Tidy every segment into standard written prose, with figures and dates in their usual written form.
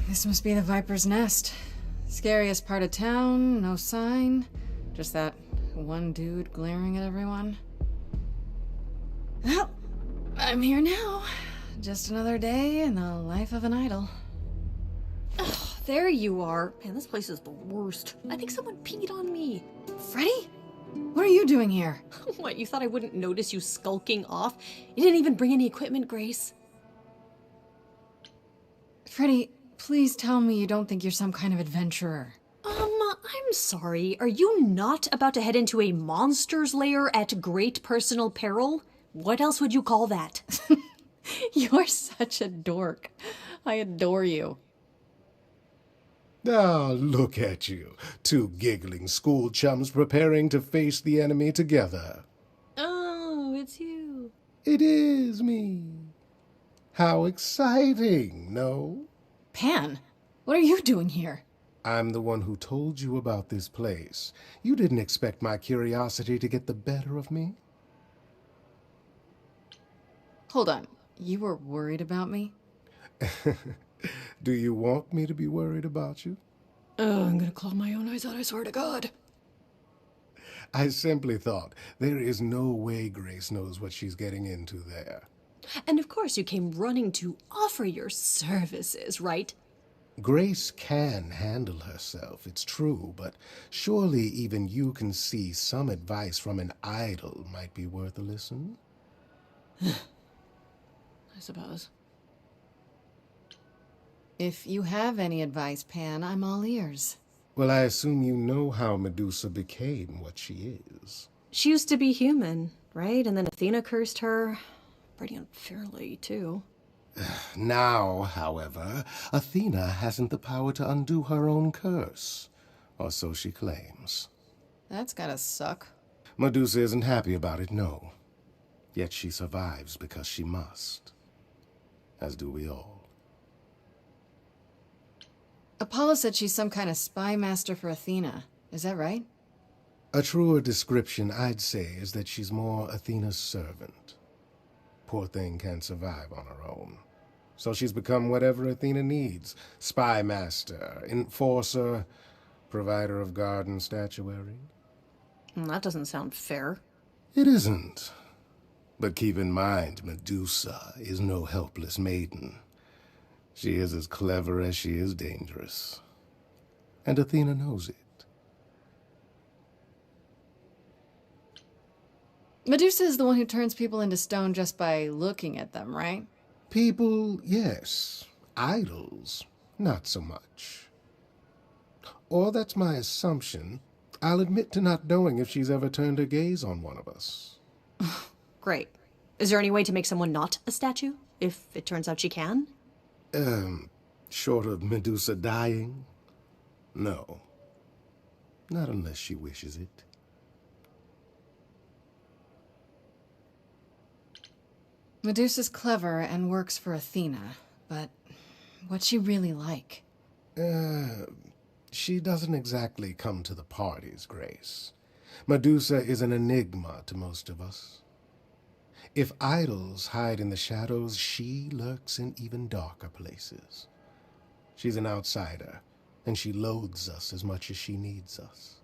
This must be the Viper's Nest. Scariest part of town, no sign. Just that one dude glaring at everyone. Well, I'm here now. Just another day in the life of an idol. Ugh, there you are. Man, this place is the worst. I think someone peed on me. Freddy? What are you doing here? What, you thought I wouldn't notice you skulking off? You didn't even bring any equipment, Grace. Freddy, please tell me you don't think you're some kind of adventurer. I'm sorry. Are you not about to head into a monster's lair at great personal peril? What else would you call that? You're such a dork. I adore you. Ah, look at you. Two giggling school chums preparing to face the enemy together. Oh, it's you. It is me. How exciting, no? Pan, what are you doing here? I'm the one who told you about this place. You didn't expect my curiosity to get the better of me? Hold on. You were worried about me? Do you want me to be worried about you? Oh, I'm gonna claw my own eyes out, I swear to God. I simply thought, there is no way Grace knows what she's getting into there. And of course you came running to offer your services, right? Grace can handle herself, it's true, but surely even you can see some advice from an idol might be worth a listen? I suppose. If you have any advice, Pan, I'm all ears. Well, I assume you know how Medusa became what she is. She used to be human, right? And then Athena cursed her. Pretty unfairly, too. Now, however, Athena hasn't the power to undo her own curse, or so she claims. That's gotta suck. Medusa isn't happy about it, no. Yet she survives because she must. As do we all. Apollo said she's some kind of spy master for Athena. Is that right? A truer description, I'd say, is that she's more Athena's servant. Poor thing can't survive on her own. So she's become whatever Athena needs. Spy master, enforcer, provider of garden statuary. That doesn't sound fair. It isn't. But keep in mind, Medusa is no helpless maiden. She is as clever as she is dangerous. And Athena knows it. Medusa is the one who turns people into stone just by looking at them, right? People, yes. Idols, not so much. Or that's my assumption. I'll admit to not knowing if she's ever turned her gaze on one of us. Great. Is there any way to make someone not a statue? If it turns out she can? Short of Medusa dying? No. Not unless she wishes it. Medusa's clever and works for Athena, but what's she really like? She doesn't exactly come to the parties, Grace. Medusa is an enigma to most of us. If idols hide in the shadows, she lurks in even darker places. She's an outsider, and she loathes us as much as she needs us.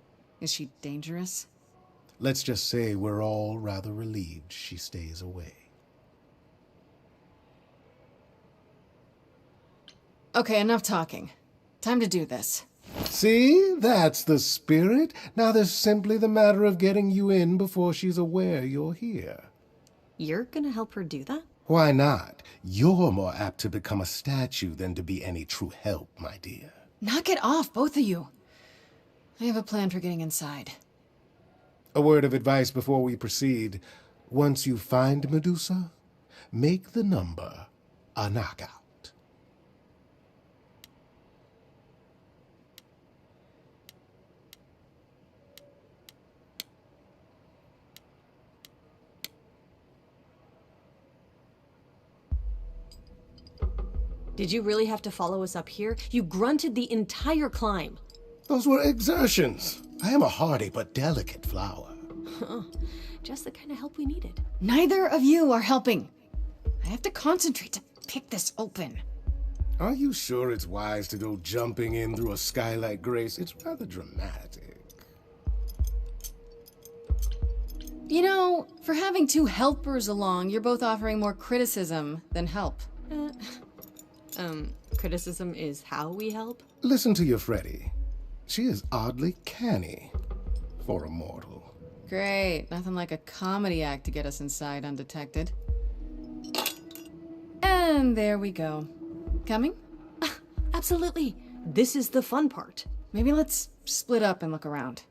Is she dangerous? Let's just say we're all rather relieved she stays away. Okay, enough talking. Time to do this. See? That's the spirit. Now there's simply the matter of getting you in before she's aware you're here. You're gonna help her do that? Why not? You're more apt to become a statue than to be any true help, my dear. Knock it off, both of you. I have a plan for getting inside. A word of advice before we proceed. Once you find Medusa, make the number a knockout. Did you really have to follow us up here? You grunted the entire climb. Those were exertions. I am a hardy but delicate flower. Just the kind of help we needed. Neither of you are helping. I have to concentrate to pick this open. Are you sure it's wise to go jumping in through a skylight, Grace? It's rather dramatic. You know, for having two helpers along, you're both offering more criticism than help. Criticism is how we help? Listen to your Freddy. She is oddly canny for a mortal. Great. Nothing like a comedy act to get us inside undetected. And there we go. Coming? Absolutely. This is the fun part. Maybe let's split up and look around.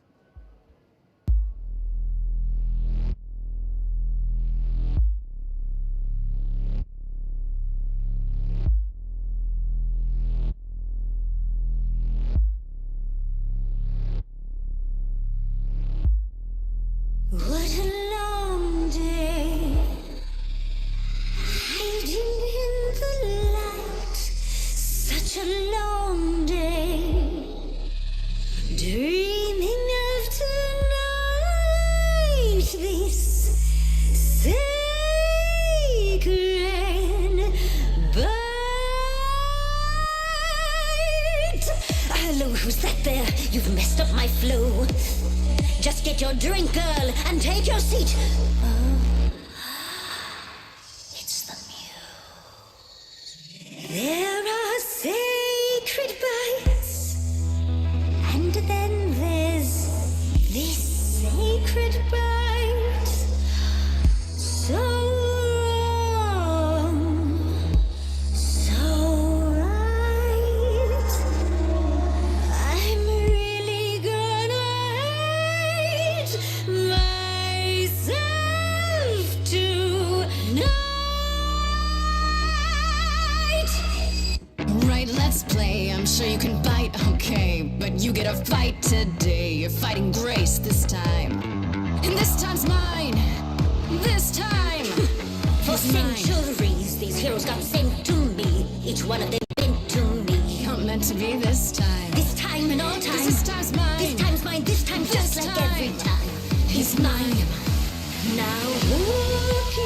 What a long day, hiding in the light. Such a long day, dreaming of tonight. This sacred bite. Hello, who's that there? You've messed up my flow. Just get your drink, girl, and take your seat. It's the muse. There are sacred bites, and then there's this sacred bite. So wrong, so right. I'm really gonna myself tonight. Right, let's play. I'm sure you can bite, okay. But you get a fight today. You're fighting Grace this time. And this time's mine. This time. For is mine. centuries, these heroes got sent to me. Each one of them bent to me. You're meant to be this time. This time and all time. This time's mine. This time's mine. This time just This like time. every time. He's mine. Now look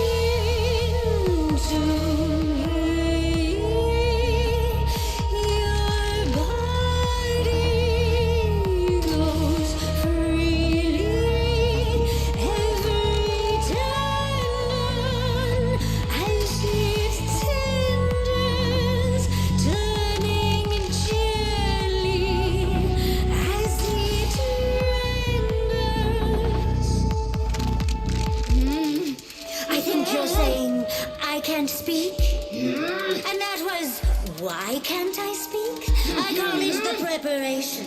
into me. Your body goes freely every time. I see it tenders turning jelly. I see it renders. I think you're saying I can't speak, and that was why can't I speak? I call it the preparation.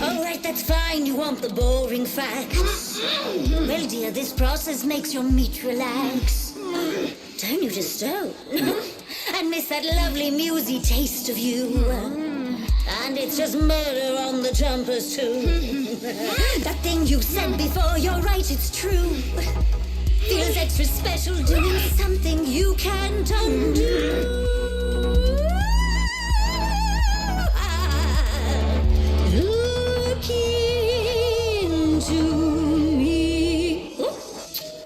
All right, that's fine. You want the boring facts? Well, dear, this process makes your meat relax. Turn you to stone and miss that lovely musy taste of you. And it's just murder on the jumpers too. That thing you said before, you're right, it's true. Feels extra special doing something you can't undo. Look into me. Oh,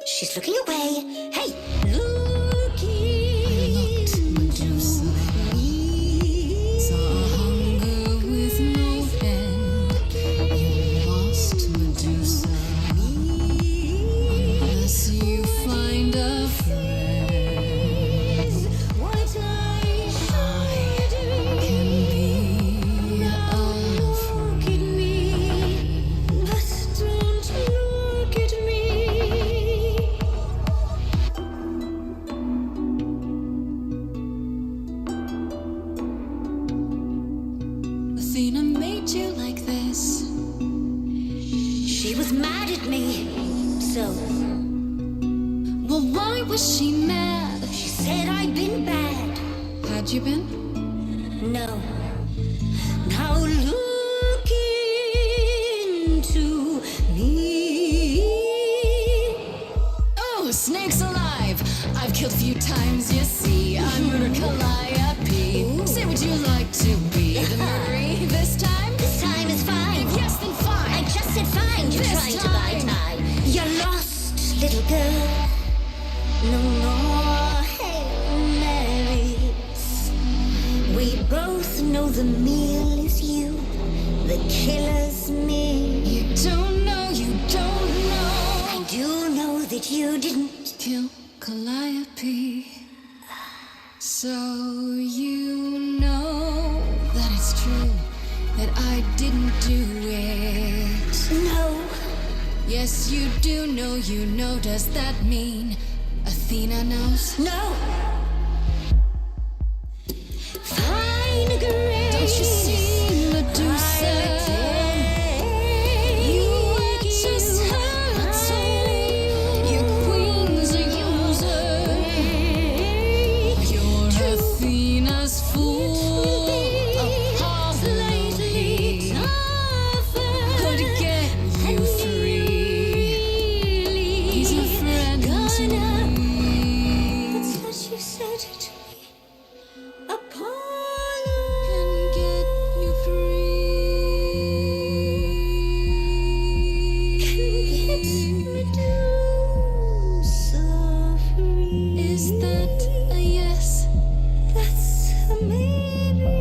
she's looking away. Hey, look into me. Saw hunger with no end. You lost Medusa. Unless you find a friend, What I should can be look at me, but don't look at me. Athena made you like this. She was mad at me, so Well, why was she mad? she said I'd been bad. Had you been? No. Now look into me. Oh, snakes alive! I've killed a few times, you see. I'm Murder Calliope. Say, would you like to be the Murray this time? This time is fine. Yes, then fine. I just said fine. You're This trying to buy time. time. You're lost, little girl. No more Hail Marys. both know the meal is you, the killer's me. You don't know, you don't know. I do know that you didn't. Kill Calliope. So you know that it's true that I didn't do it. No. Yes, you do know, you know. Does that mean Athena knows? No. Fine grace. Don't you see, Medusa? You are just her tool. Your queen's a user. You're Athena's fool. Apollo could get you free. He's a friend to me. That's what you said to me. Apollo. Can get you free. Medusa free. Is that a yes? That's a maybe.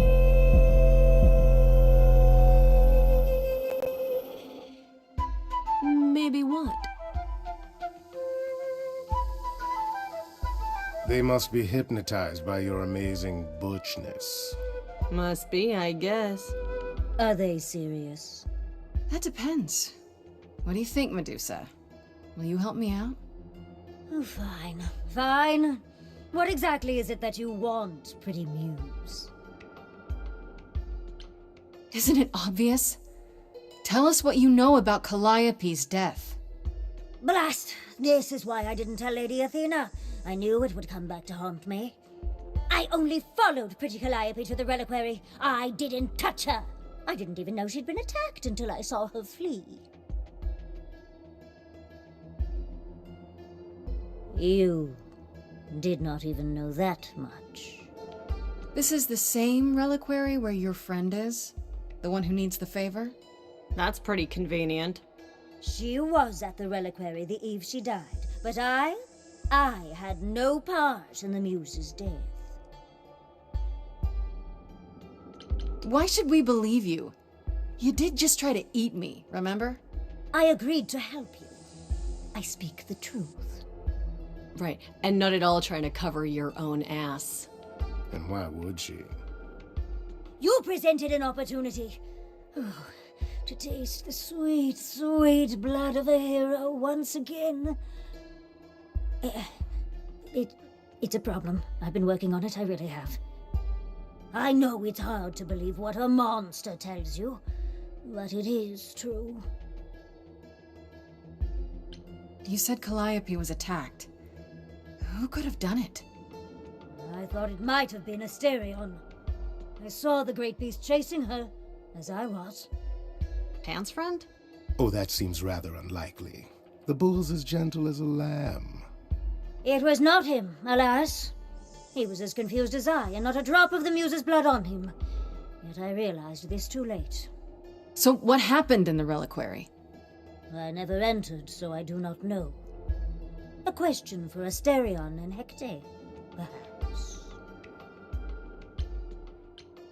Maybe what? They must be hypnotized by your amazing butchness. Must be, I guess. Are they serious? That depends. What do you think, Medusa? Will you help me out? Oh, fine. Fine. What exactly is it that you want, pretty muse? Isn't it obvious? Tell us what you know about Calliope's death. Blast! This is why I didn't tell Lady Athena. I knew it would come back to haunt me. I only followed pretty Calliope to the reliquary. I didn't touch her. I didn't even know she'd been attacked until I saw her flee. You did not even know that much. This is the same reliquary where your friend is? The one who needs the favor? That's pretty convenient. She was at the reliquary the eve she died, but I had no part in the muse's death. Why should we believe you? You did just try to eat me, remember? I agreed to help you. I speak the truth. Right, and not at all trying to cover your own ass. And why would she? You presented an opportunity. Oh, to taste the sweet, sweet blood of a hero once again. It's a problem. I've been working on it, I really have. I know it's hard to believe what a monster tells you, but it is true. You said Calliope was attacked. Who could have done it? I thought it might have been Asterion. I saw the great beast chasing her, as I was. Pants friend? Oh, that seems rather unlikely. The bull's as gentle as a lamb. It was not him, alas. He was as confused as I, and not a drop of the muse's blood on him. Yet I realized this too late. So what happened in the reliquary? I never entered, so I do not know. A question for Asterion and Hecate, perhaps.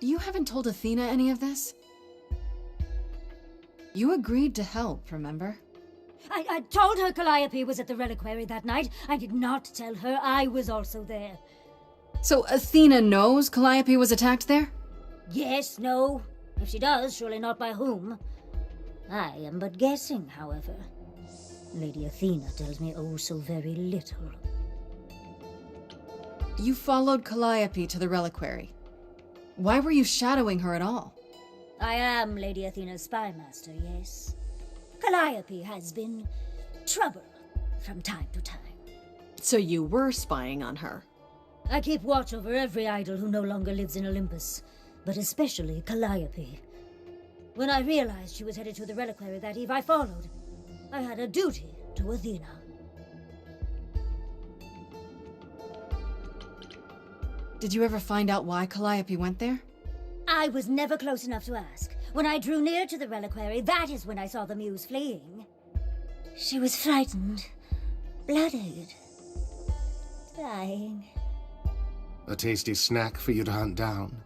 You haven't told Athena any of this? You agreed to help, remember? I told her Calliope was at the reliquary that night. I did not tell her I was also there. So Athena knows Calliope was attacked there? Yes, no. If she does, surely not by whom. I am but guessing, however. Lady Athena tells me oh so very little. You followed Calliope to the reliquary. Why were you shadowing her at all? I am Lady Athena's spy master, yes. Calliope has been trouble from time to time. So you were spying on her. I keep watch over every idol who no longer lives in Olympus, but especially Calliope. When I realized she was headed to the reliquary that eve, I followed. I had a duty to Athena. Did you ever find out why Calliope went there? I was never close enough to ask. When I drew near to the reliquary, that is when I saw the muse fleeing. She was frightened, blooded, dying. A tasty snack for you to hunt down.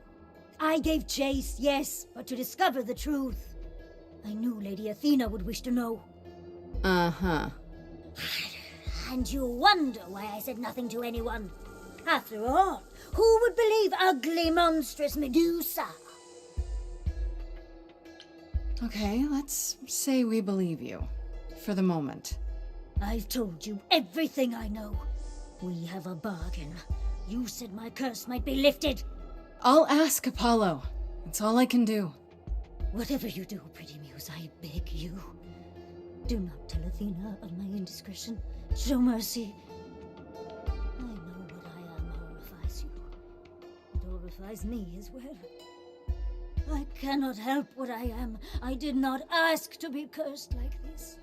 I gave chase, yes, but to discover the truth. I knew Lady Athena would wish to know. Uh-huh. And you wonder why I said nothing to anyone. After all, who would believe ugly, monstrous Medusa? Okay, let's say we believe you. For the moment. I've told you everything I know. We have a bargain. You said my curse might be lifted. I'll ask Apollo. That's all I can do. Whatever you do, Pretty Muse, I beg you. Do not tell Athena of my indiscretion. Show mercy. I know what I am horrifies you. It horrifies me as well. I cannot help what I am. I did not ask to be cursed like this.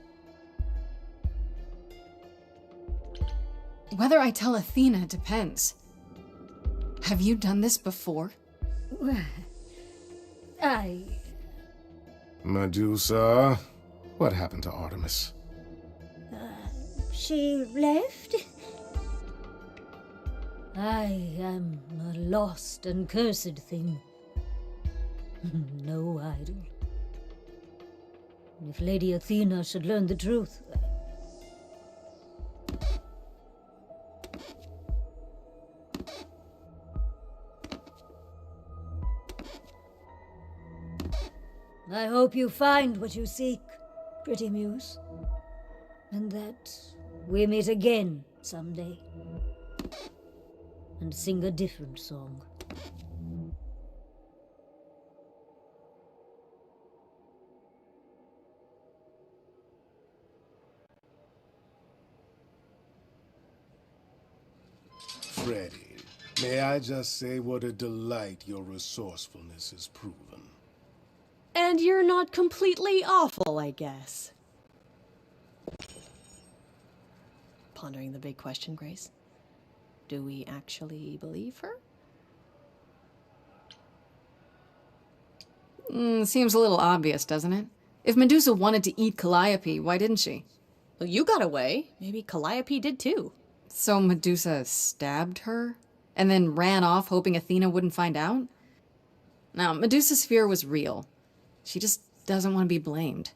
Whether I tell Athena depends. Have you done this before? Medusa, what happened to Artemis? She left? I am a lost and cursed thing. No idol. If Lady Athena should learn the truth... I hope you find what you seek, Pretty Muse. And that we meet again someday. And sing a different song. Freddie, may I just say what a delight your resourcefulness has proven. And you're not completely awful, I guess. Pondering the big question, Grace. Do we actually believe her? Seems a little obvious, doesn't it? If Medusa wanted to eat Calliope, why didn't she? Well, you got away. Maybe Calliope did too. So Medusa stabbed her? And then ran off hoping Athena wouldn't find out? Now, Medusa's fear was real. She just doesn't want to be blamed.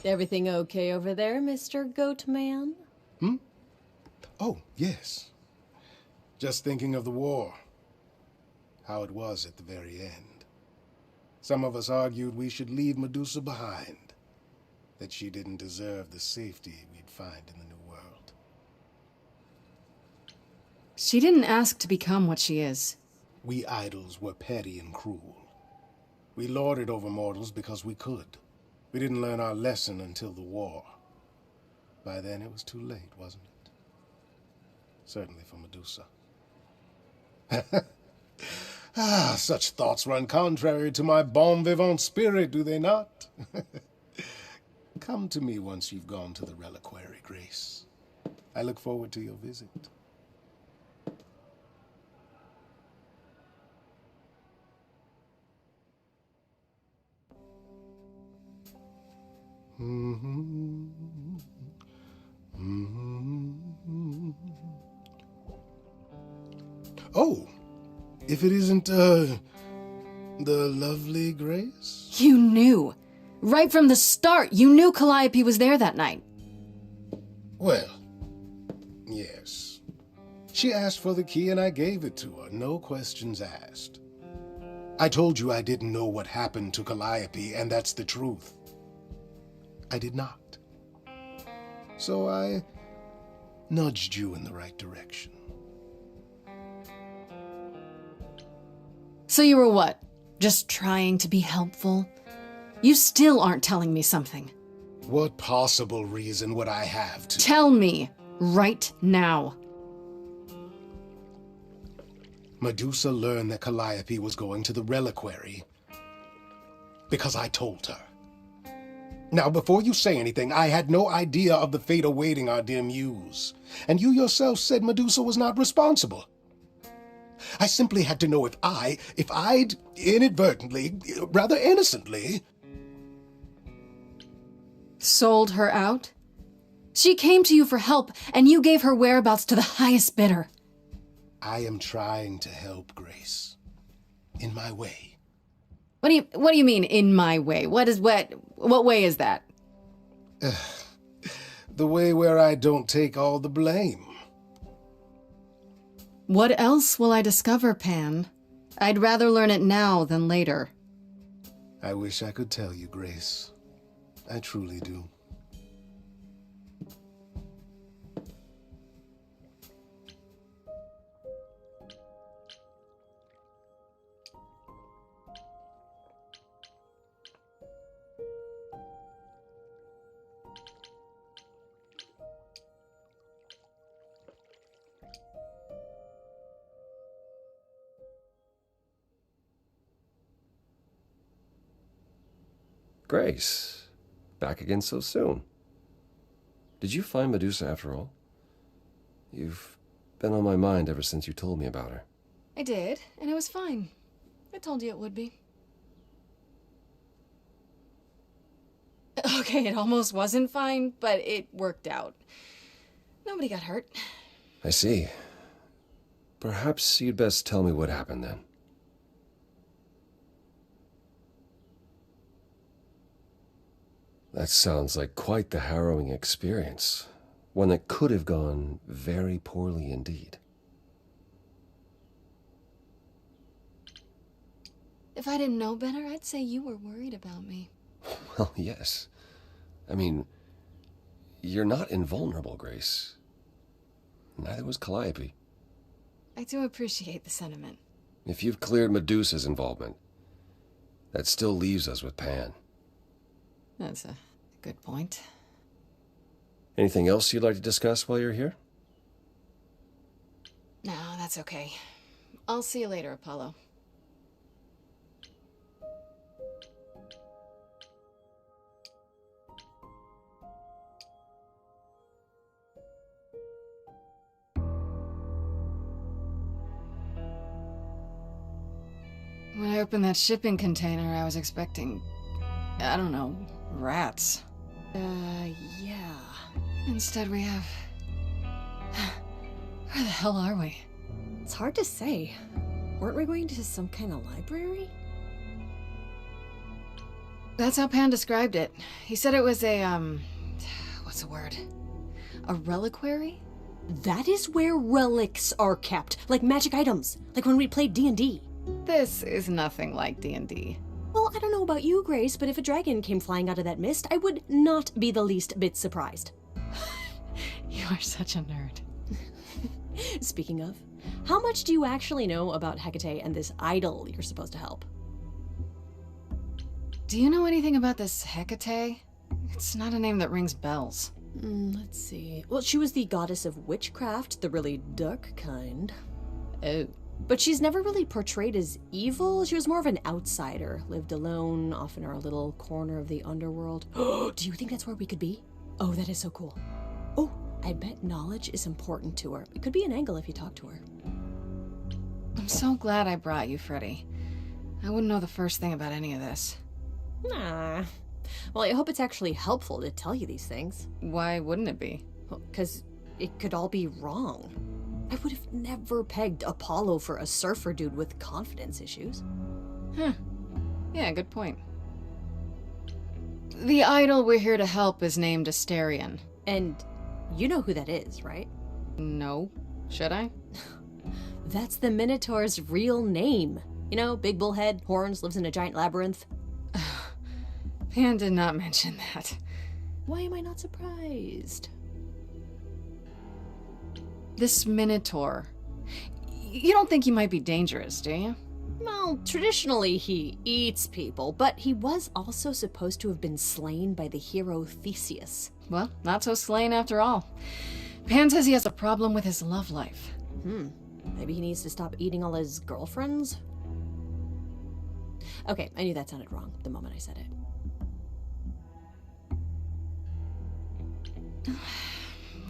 Everything okay over there, Mr. Goatman? Oh, yes. Just thinking of the war. How it was at the very end. Some of us argued we should leave Medusa behind. That she didn't deserve the safety we'd find in the New World. She didn't ask to become what she is. We idols were petty and cruel. We lorded over mortals because we could. We didn't learn our lesson until the war. By then it was too late, wasn't it? Certainly for Medusa. Such thoughts run contrary to my bon vivant spirit, do they not? Come to me once you've gone to the reliquary, Grace. I look forward to your visit. Oh, if it isn't, the lovely Grace? You knew. Right from the start, you knew Calliope was there that night. Well, yes. She asked for the key and I gave it to her, no questions asked. I told you I didn't know what happened to Calliope, and that's the truth. I did not. So I nudged you in the right direction. So you were what? Just trying to be helpful? You still aren't telling me something. What possible reason would I have to— Tell me, right now. Medusa learned that Calliope was going to the reliquary because I told her. Now, before you say anything, I had no idea of the fate awaiting our dear Muse. And you yourself said Medusa was not responsible. I simply had to know if I'd inadvertently, rather innocently— Sold her out? She came to you for help, and you gave her whereabouts to the highest bidder. I am trying to help, Grace. In my way. What do you mean, in my way? What way is that? The way where I don't take all the blame. What else will I discover, Pan? I'd rather learn it now than later. I wish I could tell you, Grace. I truly do. Grace, back again so soon. Did you find Medusa after all? You've been on my mind ever since you told me about her. I did, and it was fine. I told you it would be. Okay, it almost wasn't fine, but it worked out. Nobody got hurt. I see. Perhaps you'd best tell me what happened then. That sounds like quite the harrowing experience. One that could have gone very poorly indeed. If I didn't know better, I'd say you were worried about me. Well, yes. I mean, you're not invulnerable, Grace. Neither was Calliope. I do appreciate the sentiment. If you've cleared Medusa's involvement, that still leaves us with Pan. That's a good point. Anything else you'd like to discuss while you're here? No, that's okay. I'll see you later, Apollo. When I opened that shipping container, I was expecting, I don't know, rats. Yeah. Instead we have... Where the hell are we? It's hard to say. Weren't we going to some kind of library? That's how Pan described it. He said it was a, what's the word? A reliquary? That is where relics are kept, like magic items, like when we played D&D. This is nothing like D&D. Well, I don't know about you, Grace, but if a dragon came flying out of that mist, I would not be the least bit surprised. You are such a nerd. Speaking of, how much do you actually know about Hecate and this idol you're supposed to help? Do you know anything about this Hecate? It's not a name that rings bells. Let's see. Well, she was the goddess of witchcraft, the really dark kind. Oh. But she's never really portrayed as evil. She was more of an outsider, lived alone, off in our little corner of the underworld. Do you think that's where we could be? Oh, that is so cool. Oh, I bet knowledge is important to her. It could be an angle if you talk to her. I'm so glad I brought you, Freddy. I wouldn't know the first thing about any of this. Nah. Well, I hope it's actually helpful to tell you these things. Why wouldn't it be? Well, 'cause it could all be wrong. I would have never pegged Apollo for a surfer dude with confidence issues. Yeah, good point. The idol we're here to help is named Asterion. And you know who that is, right? No. Should I? That's the Minotaur's real name. You know, big bullhead, horns, lives in a giant labyrinth. Pan did not mention that. Why am I not surprised? This Minotaur. You don't think he might be dangerous, do you? Well, traditionally he eats people, but he was also supposed to have been slain by the hero Theseus. Well, not so slain after all. Pan says he has a problem with his love life. Maybe he needs to stop eating all his girlfriends? Okay, I knew that sounded wrong the moment I said it.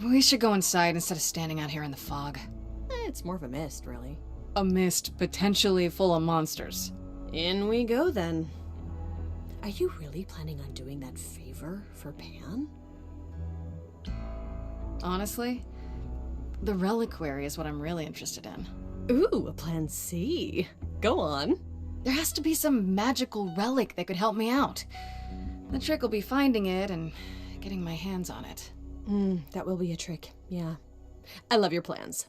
We should go inside instead of standing out here in the fog. It's more of a mist, really. A mist potentially full of monsters. In we go, then. Are you really planning on doing that favor for Pan? Honestly, The reliquary is what I'm really interested in. Ooh, a plan C. Go on. There has to be some magical relic that could help me out. The trick will be finding it and getting my hands on it. That will be a trick, yeah. I love your plans.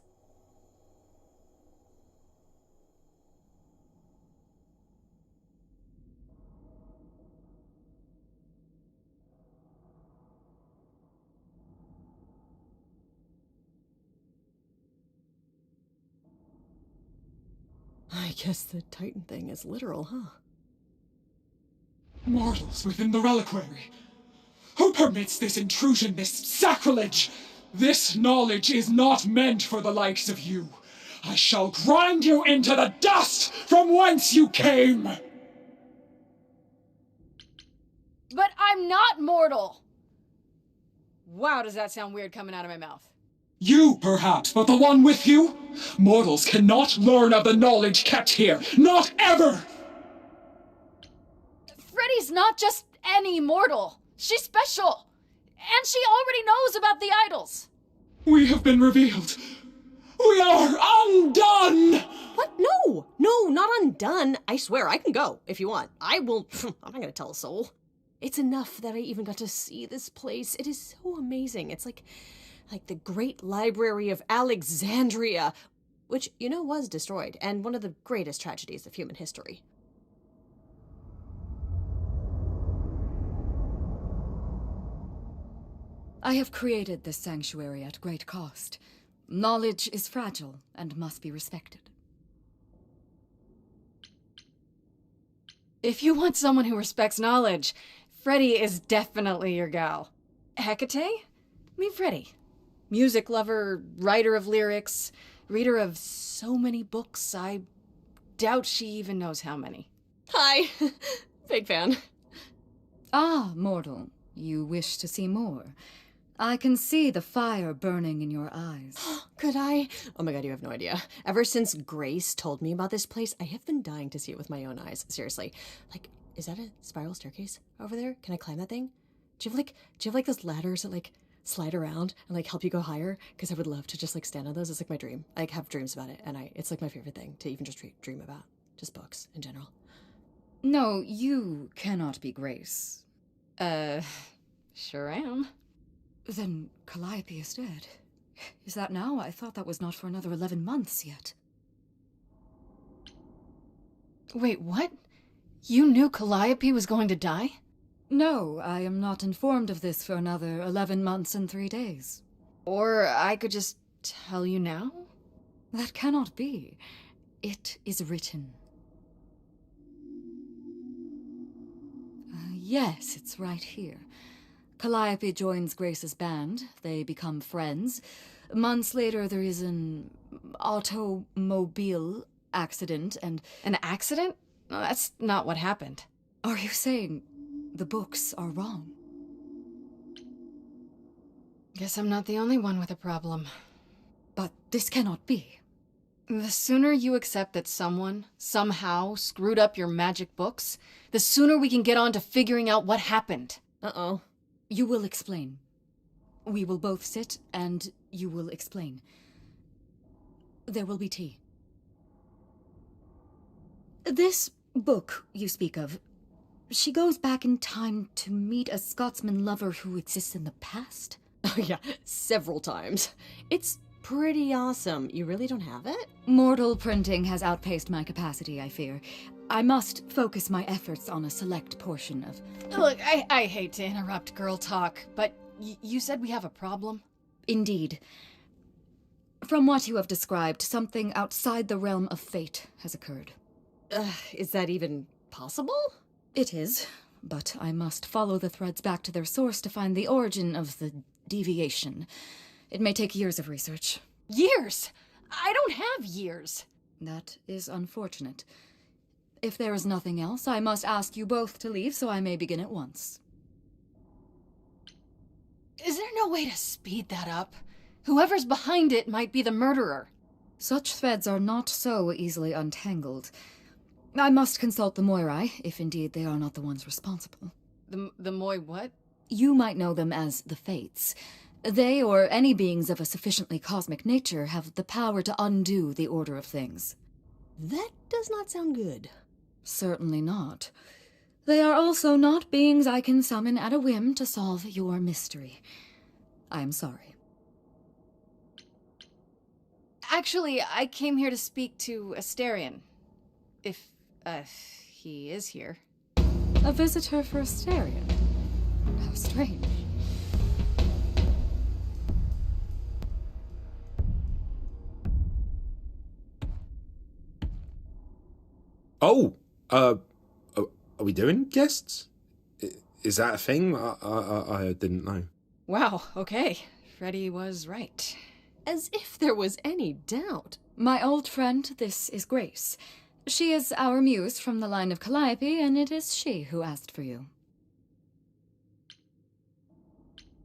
I guess the Titan thing is literal, huh? Mortals within the reliquary. Who permits this intrusion, this sacrilege? This knowledge is not meant for the likes of you. I shall grind you into the dust from whence you came! But I'm not mortal! Wow, does that sound weird coming out of my mouth? You, perhaps, but the one with you? Mortals cannot learn of the knowledge kept here. Not ever! Freddy's not just any mortal. She's special. And she already knows about the idols. We have been revealed. We are undone! What? No! No, not undone. I swear, I can go if you want. I will. I'm not gonna tell a soul. It's enough that I even got to see this place. It is so amazing. It's like the Great Library of Alexandria, which, you know, was destroyed, and one of the greatest tragedies of human history. I have created this sanctuary at great cost. Knowledge is fragile and must be respected. If you want someone who respects knowledge, Freddy is definitely your gal. Hecate? Meet Freddy. Music lover, writer of lyrics, reader of so many books, I doubt she even knows how many. Hi. Big fan. Ah, mortal, you wish to see more. I can see the fire burning in your eyes. Could I? Oh my god, you have no idea. Ever since Grace told me about this place, I have been dying to see it with my own eyes. Seriously. Like, is that a spiral staircase over there? Can I climb that thing? Do you have those ladders that like slide around and like help you go higher? Because I would love to just like stand on those. It's like my dream. I have dreams about it, and it's like my favorite thing to even just dream about. Just books in general. No, you cannot be Grace. Sure am. Then Calliope is dead. Is that now? I thought that was not for another 11 months yet. Wait, what? You knew Calliope was going to die? No, I am not informed of this for another 11 months and 3 days. Or I could just tell you now? That cannot be. It is written. Yes, it's right here. Calliope joins Grace's band. They become friends. Months later, there is an automobile accident and... An accident? No, that's not what happened. Are you saying the books are wrong? Guess I'm not the only one with a problem. But this cannot be. The sooner you accept that someone, somehow, screwed up your magic books, the sooner we can get on to figuring out what happened. Uh-oh. You will explain. We will both sit, and you will explain. There will be tea. This book you speak of, she goes back in time to meet a Scotsman lover who exists in the past? Oh yeah, several times. It's pretty awesome. You really don't have it? Mortal printing has outpaced my capacity, I fear. I must focus my efforts on a select portion of... Look, I hate to interrupt girl talk, but you said we have a problem? Indeed. From what you have described, something outside the realm of fate has occurred. Is that even possible? It is, but I must follow the threads back to their source to find the origin of the deviation. It may take years of research. Years? I don't have years. That is unfortunate. If there is nothing else, I must ask you both to leave so I may begin at once. Is there no way to speed that up? Whoever's behind it might be the murderer. Such threads are not so easily untangled. I must consult the Moirai, if indeed they are not the ones responsible. The Moi what? You might know them as the Fates. They, or any beings of a sufficiently cosmic nature, have the power to undo the order of things. That does not sound good. Certainly not. They are also not beings I can summon at a whim to solve your mystery. I am sorry. Actually, I came here to speak to Asterion. If, he is here. A visitor for Asterion? How strange. Oh, are we doing guests? Is that a thing? I didn't know. Wow, okay. Freddy was right. As if there was any doubt. My old friend, this is Grace. She is our muse from the line of Calliope, and it is she who asked for you.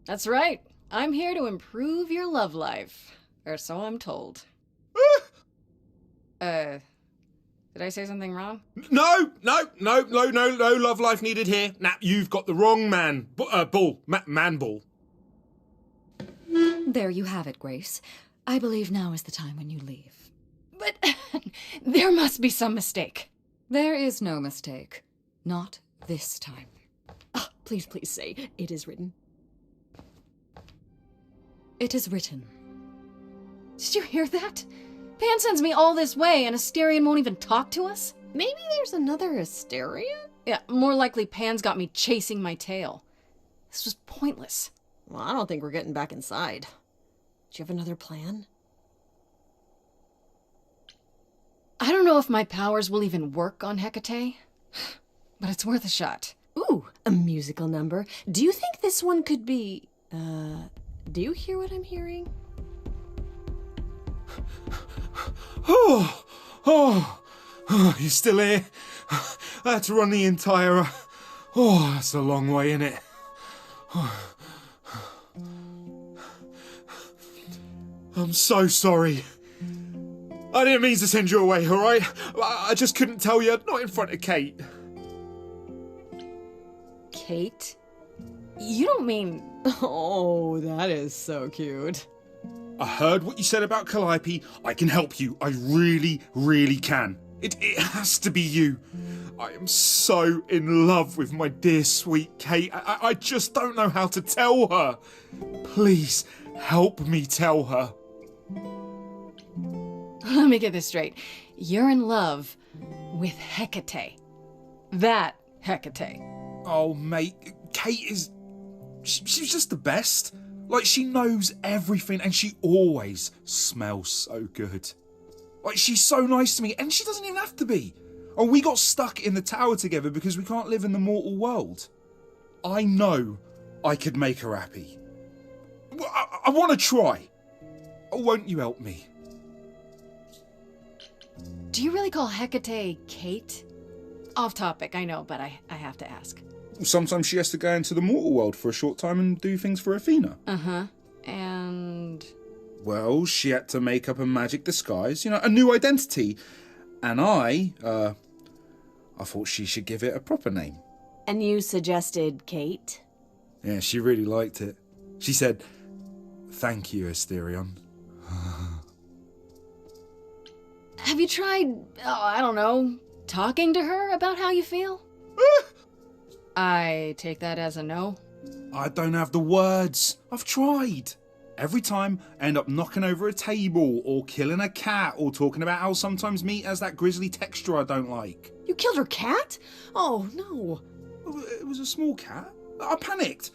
That's right. I'm here to improve your love life. Or so I'm told. Did I say something wrong? No love life needed here. Nah, you've got the wrong man. Man ball. There you have it, Grace. I believe now is the time when you leave. But there must be some mistake. There is no mistake. Not this time. Oh, please say, it is written. It is written. Did you hear that? Pan sends me all this way and Asterion won't even talk to us? Maybe there's another Asterion? Yeah, more likely Pan's got me chasing my tail. This was pointless. Well, I don't think we're getting back inside. Do you have another plan? I don't know if my powers will even work on Hecate, but it's worth a shot. Ooh, a musical number. Do you think this one could be... do you hear what I'm hearing? Oh, you're still here? I had to run the entire... Oh, that's a long way, innit? I'm so sorry. I didn't mean to send you away, alright? I just couldn't tell you, not in front of Kate. Kate? You don't mean... Oh, that is so cute. I heard what you said about Calliope. I can help you. I really, really can. It has to be you. I am so in love with my dear sweet Kate. I just don't know how to tell her. Please, help me tell her. Let me get this straight. You're in love with Hecate. That Hecate. Oh, mate, Kate is... She's just the best. Like, she knows everything and she always smells so good. Like, she's so nice to me and she doesn't even have to be. Oh, we got stuck in the tower together because we can't live in the mortal world. I know I could make her happy. I want to try. Oh, won't you help me? Do you really call Hecate Kate? Off topic, I know, but I have to ask. Sometimes she has to go into the mortal world for a short time and do things for Athena. Uh-huh. And... Well, she had to make up a magic disguise, a new identity. And I thought she should give it a proper name. And you suggested Kate? Yeah, she really liked it. She said, "Thank you, Asterion." Have you tried, I don't know, talking to her about how you feel? I take that as a no. I don't have the words. I've tried. Every time I end up knocking over a table or killing a cat or talking about how sometimes meat has that grisly texture I don't like. You killed her cat? Oh, no. It was a small cat. I panicked.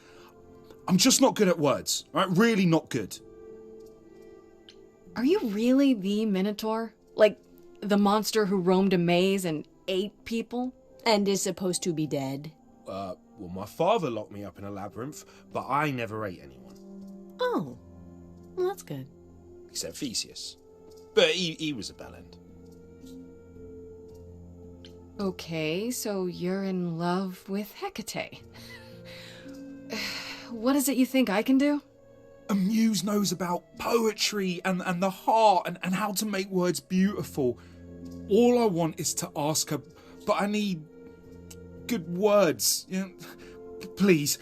I'm just not good at words. Right? Really not good. Are you really the Minotaur? Like, the monster who roamed a maze and ate people? And is supposed to be dead? Well, my father locked me up in a labyrinth, but I never ate anyone. Oh, well, that's good. Except Theseus. But he was a bellend. Okay, so you're in love with Hecate. What is it you think I can do? A muse knows about poetry and the heart and how to make words beautiful. All I want is to ask her, but I need good words. Please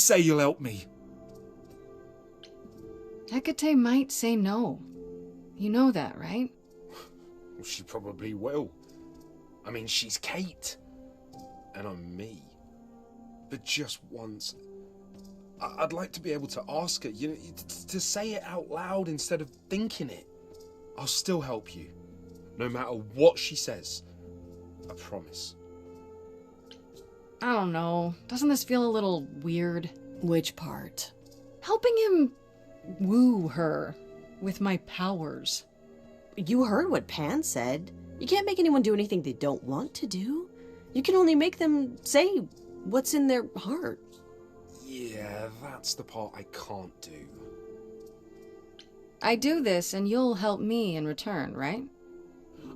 say you'll help me. Hecate might say no. You know that, right? She probably will. I mean, she's Kate. And I'm me. But just once, I'd like to be able to ask her, you know, to say it out loud instead of thinking it. I'll still help you, no matter what she says. I promise. I don't know. Doesn't this feel a little weird? Which part? Helping him woo her with my powers. You heard what Pan said. You can't make anyone do anything they don't want to do. You can only make them say what's in their heart. Yeah, that's the part I can't do. I do this and you'll help me in return, right?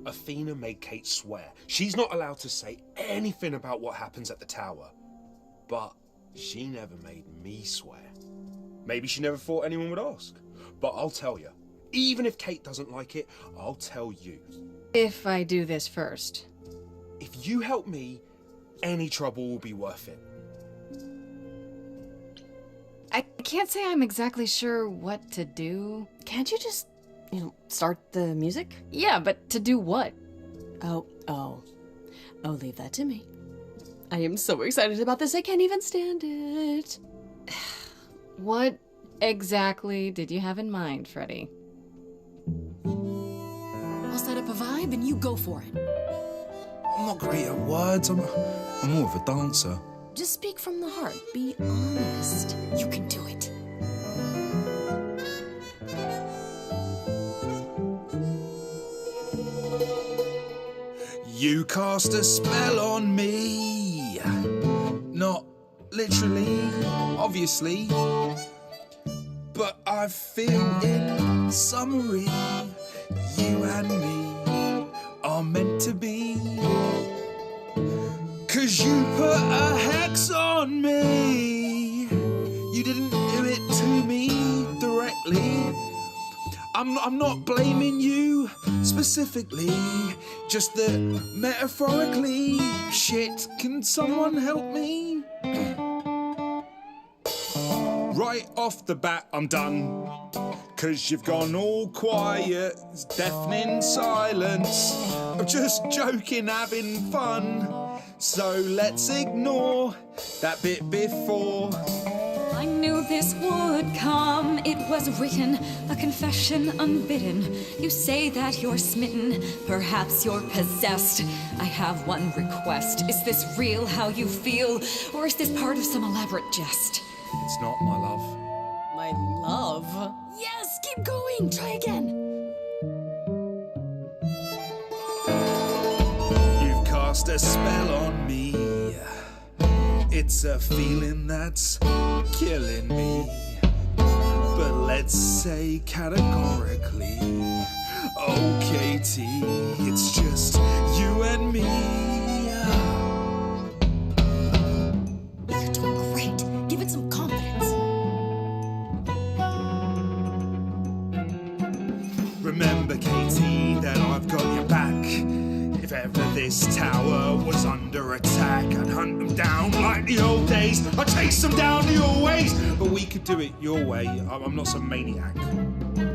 Athena made Kate swear she's not allowed to say anything about what happens at the tower. But she never made me swear. Maybe she never thought anyone would ask. But I'll tell you, even if Kate doesn't like it, I'll tell you. If I do this first. If you help me, any trouble will be worth it. I can't say I'm exactly sure what to do. Can't you just, start the music? Yeah, but to do what? Oh, leave that to me. I am so excited about this, I can't even stand it. What exactly did you have in mind, Freddie? I'll set up a vibe and you go for it. I'm not great at words. I'm more of a dancer. Just speak from the heart. Be honest. You can do it. You cast a spell on me. Not literally, obviously. But I feel in summary, you and me are meant to be. 'Cause you put a hex on me. You didn't do it to me directly. I'm not blaming you specifically, just that metaphorically. Shit, can someone help me? Right off the bat, I'm done. 'Cause you've gone all quiet, it's deafening silence. I'm just joking, having fun. So let's ignore that bit before. I knew this would come. It was written, a confession unbidden. You say that you're smitten, perhaps you're possessed. I have one request. Is this real how you feel, or is this part of some elaborate jest? It's not, my love. My love? Yes, keep going. Try again. You've cast a spell on me. It's a feeling that's killing me. But let's say categorically, oh Katie, it's just you and me. You're doing great. Give it some confidence. Remember, Katie, that I've got your back. If ever this tower was under attack, I'd hunt them down like the old days. I'd chase them down your ways. But we could do it your way. I'm not some maniac.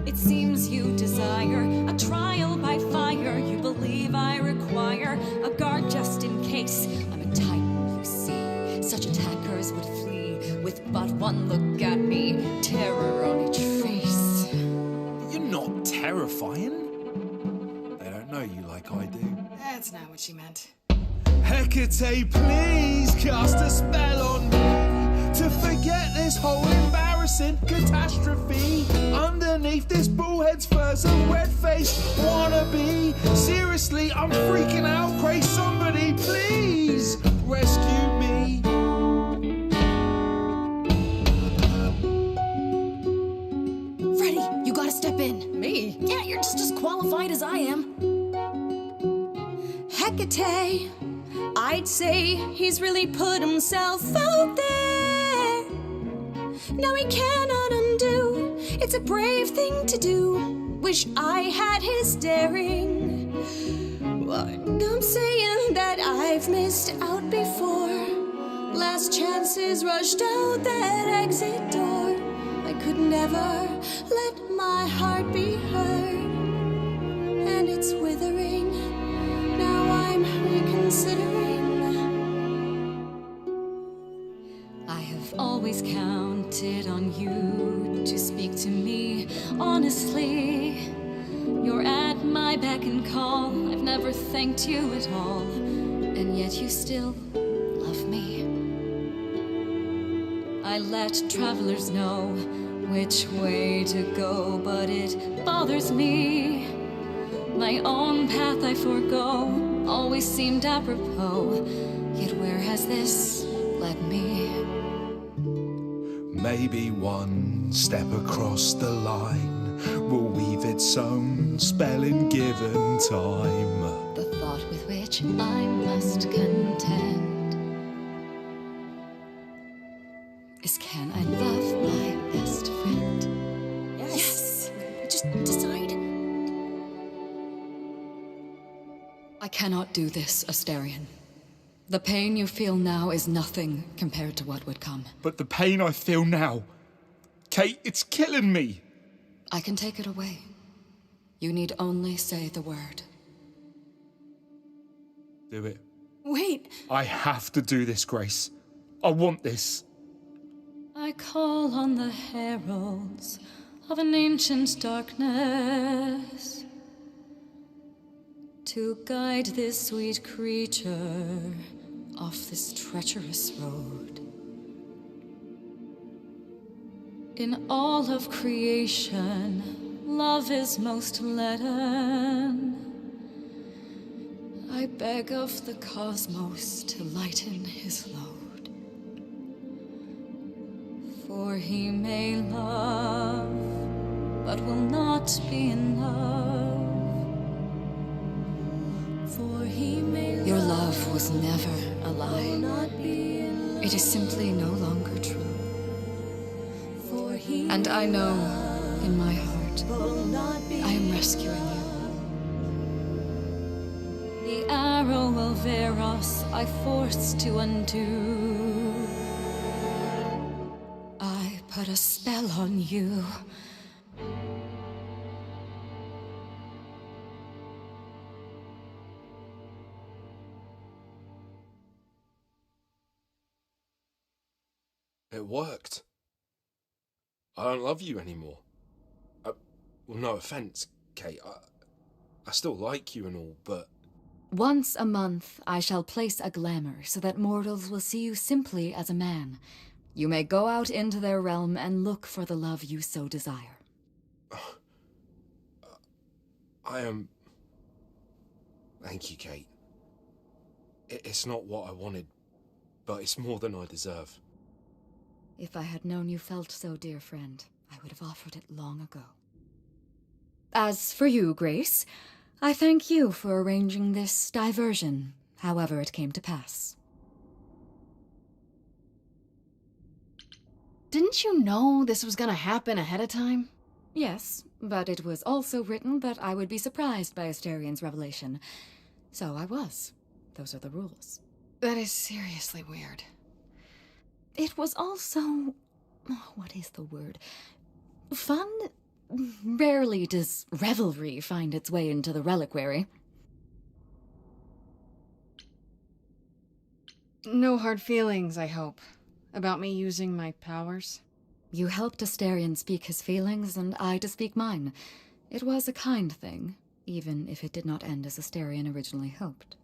It seems you desire a trial by fire. You believe I require a guard just in case. I'm a titan, you see. Such attackers would flee with but one look at me. Terror on each face. You're not terrifying. They don't know you like I do. That's not what she meant. Hecate, please cast a spell on me to forget this whole embarrassing catastrophe. Underneath this bullhead's fur's a red-faced wannabe. Seriously, I'm freaking out. Grace, somebody, please rescue me. Freddie, you gotta step in. Me? Yeah, you're just as qualified as I am. Hecate, I'd say he's really put himself out there. Now he cannot undo. It's a brave thing to do. Wish I had his daring. Well, I'm saying that I've missed out before. Last chances rushed out that exit door. I could never let my heart be heard. And it's withering, now I'm reconsidering. I have always counted on you to speak to me honestly. You're at my beck and call. I've never thanked you at all, and yet you still love me. I let travelers know which way to go, but it bothers me. My own path I forego, always seemed apropos, yet where has this led me? Maybe one step across the line will weave its own spell in given time. The thought with which I must contend is, can I love my best friend? Yes. Just decide. I cannot do this, Asterion. The pain you feel now is nothing compared to what would come. But the pain I feel now, Kate, it's killing me. I can take it away. You need only say the word. Do it. Wait. I have to do this, Grace. I want this. I call on the heralds of an ancient darkness to guide this sweet creature off this treacherous road. In all of creation, love is most leaden. I beg of the cosmos to lighten his load. For he may love, but will not be in love. For he may Your love was never a lie. It is simply no longer true. And I know, in my heart, I am rescuing you. The arrow of Eros I forced to undo. I put a spell on you. It worked. I don't love you anymore. Well, no offense, Kate. I still like you and all, but... Once a month, I shall place a glamour so that mortals will see you simply as a man. You may go out into their realm and look for the love you so desire. I am... Thank you, Kate. It's not what I wanted, but it's more than I deserve. If I had known you felt so, dear friend, I would have offered it long ago. As for you, Grace, I thank you for arranging this diversion, however it came to pass. Didn't you know this was gonna happen ahead of time? Yes, but it was also written that I would be surprised by Asterion's revelation. So I was. Those are the rules. That is seriously weird. It was also... what is the word? Fun? Rarely does revelry find its way into the reliquary. No hard feelings, I hope, about me using my powers? You helped Asterion speak his feelings, and I to speak mine. It was a kind thing, even if it did not end as Asterion originally hoped.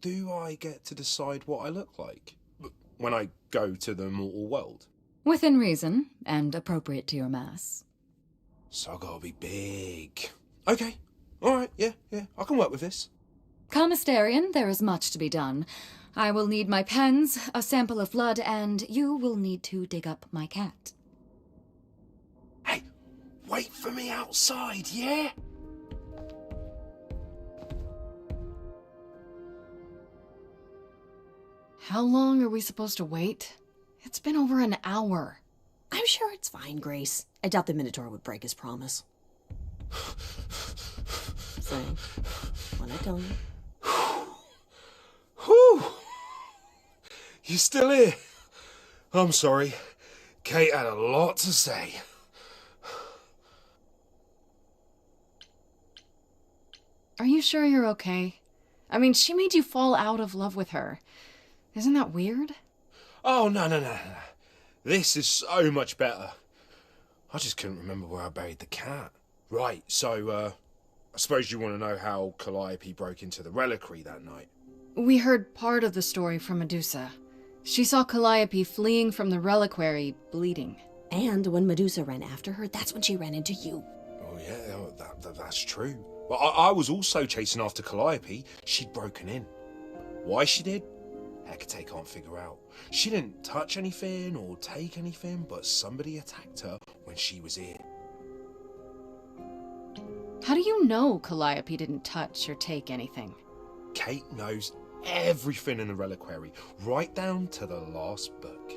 Do I get to decide what I look like when I go to the mortal world? Within reason, and appropriate to your mass. So I gotta be big. Okay, alright, yeah, I can work with this. Come, Asterion, there is much to be done. I will need my pens, a sample of blood, and you will need to dig up my cat. Hey, wait for me outside, yeah? How long are we supposed to wait? It's been over an hour. I'm sure it's fine, Grace. I doubt the Minotaur would break his promise. So, when I tell you. Whew! You still here? I'm sorry. Kate had a lot to say. Are you sure you're okay? I mean, she made you fall out of love with her. Isn't that weird? Oh, no. This is so much better. I just couldn't remember where I buried the cat. Right, so, I suppose you want to know how Calliope broke into the reliquary that night. We heard part of the story from Medusa. She saw Calliope fleeing from the reliquary, bleeding. And when Medusa ran after her, that's when she ran into you. Oh, yeah, that's true. But I was also chasing after Calliope. She'd broken in. Why she did? Hecate can't figure out. She didn't touch anything or take anything, but somebody attacked her when she was here. How do you know Calliope didn't touch or take anything? Kate knows everything in the reliquary, right down to the last book.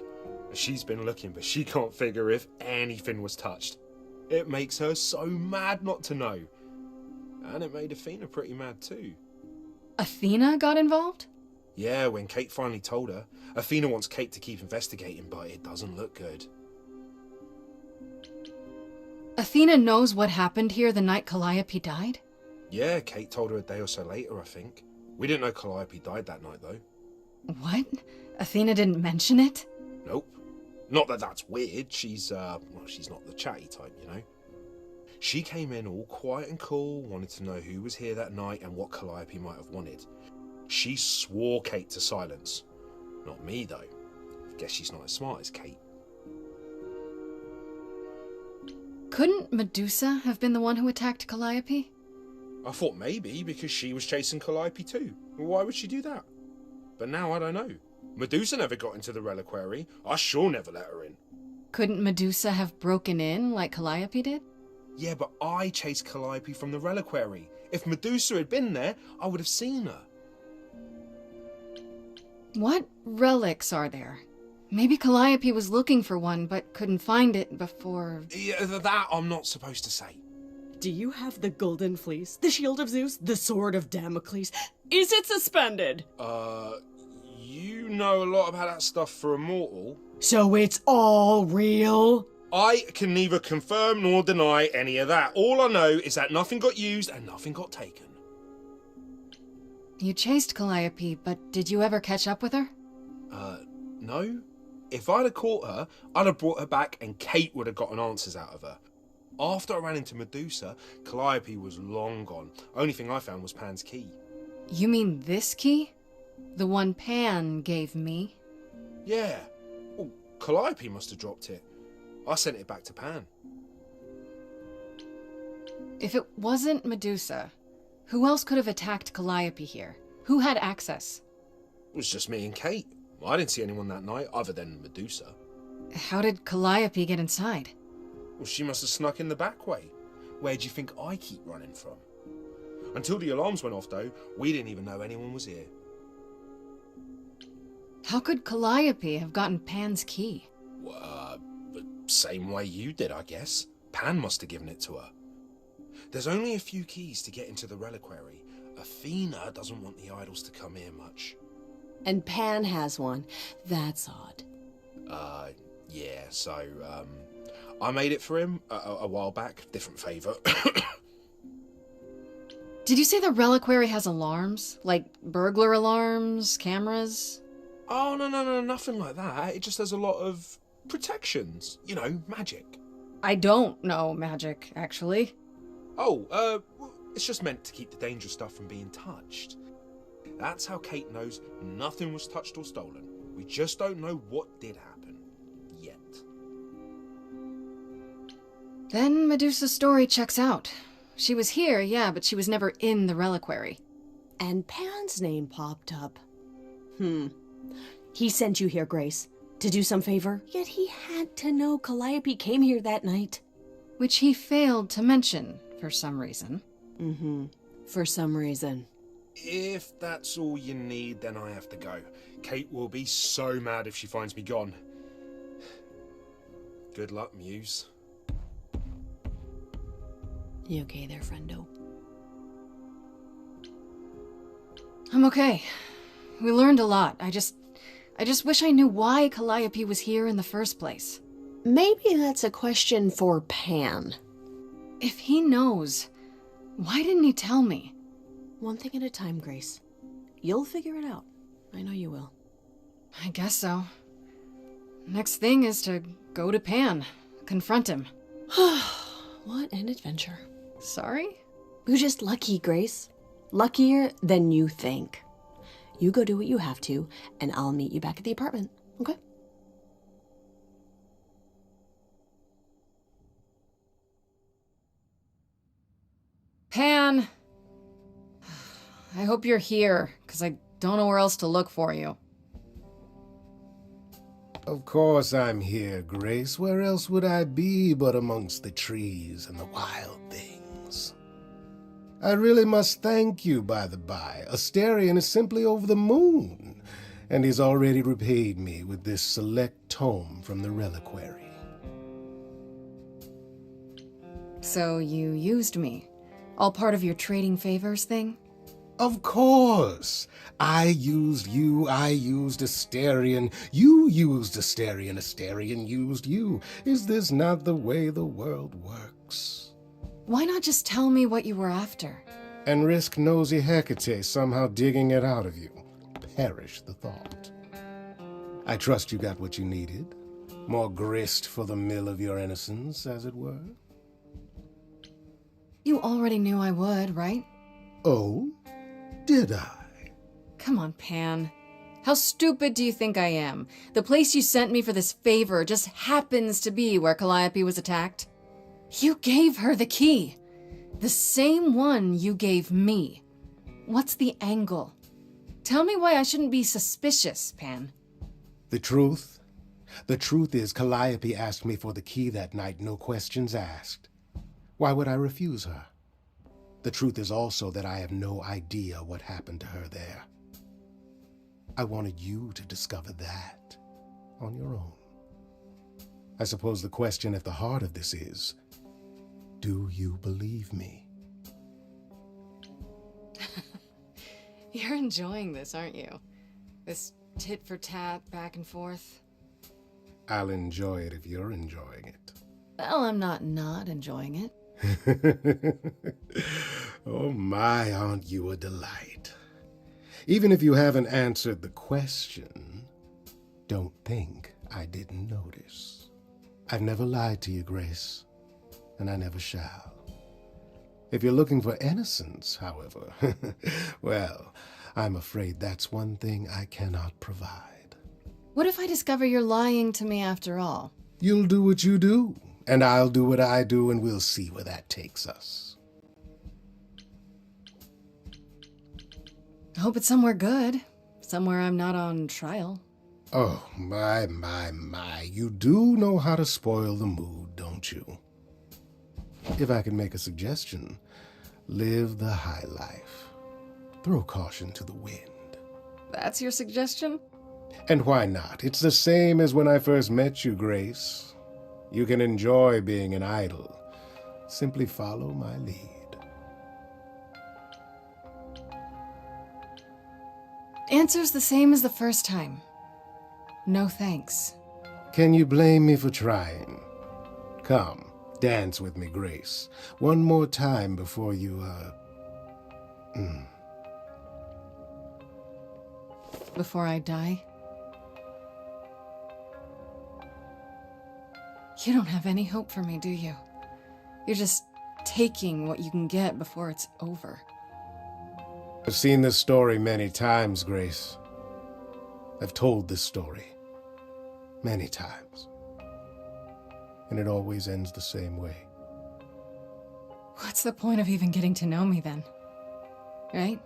She's been looking, but she can't figure if anything was touched. It makes her so mad not to know. And it made Athena pretty mad too. Athena got involved? Yeah, when Kate finally told her. Athena wants Kate to keep investigating, but it doesn't look good. Athena knows what happened here the night Calliope died? Yeah, Kate told her a day or so later, I think. We didn't know Calliope died that night, though. What? Athena didn't mention it? Nope. Not that that's weird. She's not the chatty type, you know. She came in all quiet and cool, wanted to know who was here that night and what Calliope might have wanted. She swore Kate to silence. Not me, though. I guess she's not as smart as Kate. Couldn't Medusa have been the one who attacked Calliope? I thought maybe because she was chasing Calliope too. Why would she do that? But now I don't know. Medusa never got into the reliquary. I sure never let her in. Couldn't Medusa have broken in like Calliope did? Yeah, but I chased Calliope from the reliquary. If Medusa had been there, I would have seen her. What relics are there? Maybe Calliope was looking for one, but couldn't find it before... Yeah, that I'm not supposed to say. Do you have the golden fleece, the shield of Zeus, the sword of Damocles? Is it suspended? You know a lot about that stuff for a mortal. So it's all real? I can neither confirm nor deny any of that. All I know is that nothing got used and nothing got taken. You chased Calliope, but did you ever catch up with her? No. If I'd have caught her, I'd have brought her back and Kate would have gotten answers out of her. After I ran into Medusa, Calliope was long gone. Only thing I found was Pan's key. You mean this key? The one Pan gave me? Yeah. Well, Calliope must have dropped it. I sent it back to Pan. If it wasn't Medusa, who else could have attacked Calliope here? Who had access? It was just me and Kate. I didn't see anyone that night other than Medusa. How did Calliope get inside? Well, she must have snuck in the back way. Where do you think I keep running from? Until the alarms went off, though, we didn't even know anyone was here. How could Calliope have gotten Pan's key? The same way you did, I guess. Pan must have given it to her. There's only a few keys to get into the reliquary. Athena doesn't want the idols to come here much. And Pan has one. That's odd. Yeah, so, I made it for him a while back. Different favour. Did you say the reliquary has alarms? Like burglar alarms, cameras? Oh, no, nothing like that. It just has a lot of protections. You know, magic. I don't know magic, actually. Oh, it's just meant to keep the dangerous stuff from being touched. That's how Kate knows nothing was touched or stolen. We just don't know what did happen. Yet. Then Medusa's story checks out. She was here, yeah, but she was never in the reliquary. And Pan's name popped up. He sent you here, Grace, to do some favor, yet he had to know Calliope came here that night. Which he failed to mention, for some reason. For some reason. If that's all you need, then I have to go. Kate will be so mad if she finds me gone. Good luck, Muse. You okay there, friendo? I'm okay. We learned a lot. I just wish I knew why Calliope was here in the first place. Maybe that's a question for Pan. If he knows, why didn't he tell me? One thing at a time, Grace. You'll figure it out. I know you will. I guess so. Next thing is to go to Pan, confront him. What an adventure. Sorry? You're just lucky, Grace. Luckier than you think. You go do what you have to, and I'll meet you back at the apartment, okay? Pan! I hope you're here, because I don't know where else to look for you. Of course I'm here, Grace. Where else would I be but amongst the trees and the wild things? I really must thank you, by the by. Asterion is simply over the moon, and he's already repaid me with this select tome from the reliquary. So you used me? All part of your trading favors thing? Of course! I used you, I used Asterion, you used Asterion, Asterion used you. Is this not the way the world works? Why not just tell me what you were after? And risk nosy Hecate somehow digging it out of you. Perish the thought. I trust you got what you needed. More grist for the mill of your innocence, as it were. You already knew I would, right? Oh? Did I? Come on, Pan. How stupid do you think I am? The place you sent me for this favor just happens to be where Calliope was attacked. You gave her the key. The same one you gave me. What's the angle? Tell me why I shouldn't be suspicious, Pan. The truth? The truth is Calliope asked me for the key that night, no questions asked. Why would I refuse her? The truth is also that I have no idea what happened to her there. I wanted you to discover that on your own. I suppose the question at the heart of this is, do you believe me? You're enjoying this, aren't you? This tit for tat, back and forth. I'll enjoy it if you're enjoying it. Well, I'm not enjoying it. Oh my, aren't you a delight? Even if you haven't answered the question, don't think I didn't notice. I've never lied to you, Grace, and I never shall. If you're looking for innocence, however, well, I'm afraid that's one thing I cannot provide. What if I discover you're lying to me after all? You'll do what you do, and I'll do what I do, and we'll see where that takes us. I hope it's somewhere good. Somewhere I'm not on trial. Oh, my. You do know how to spoil the mood, don't you? If I can make a suggestion, live the high life. Throw caution to the wind. That's your suggestion? And why not? It's the same as when I first met you, Grace. You can enjoy being an idol. Simply follow my lead. Answer's the same as the first time. No thanks. Can you blame me for trying? Come, dance with me, Grace. One more time before you, Before I die? You don't have any hope for me, do you? You're just taking what you can get before it's over. I've seen this story many times, Grace. I've told this story many times. And it always ends the same way. What's the point of even getting to know me then? Right?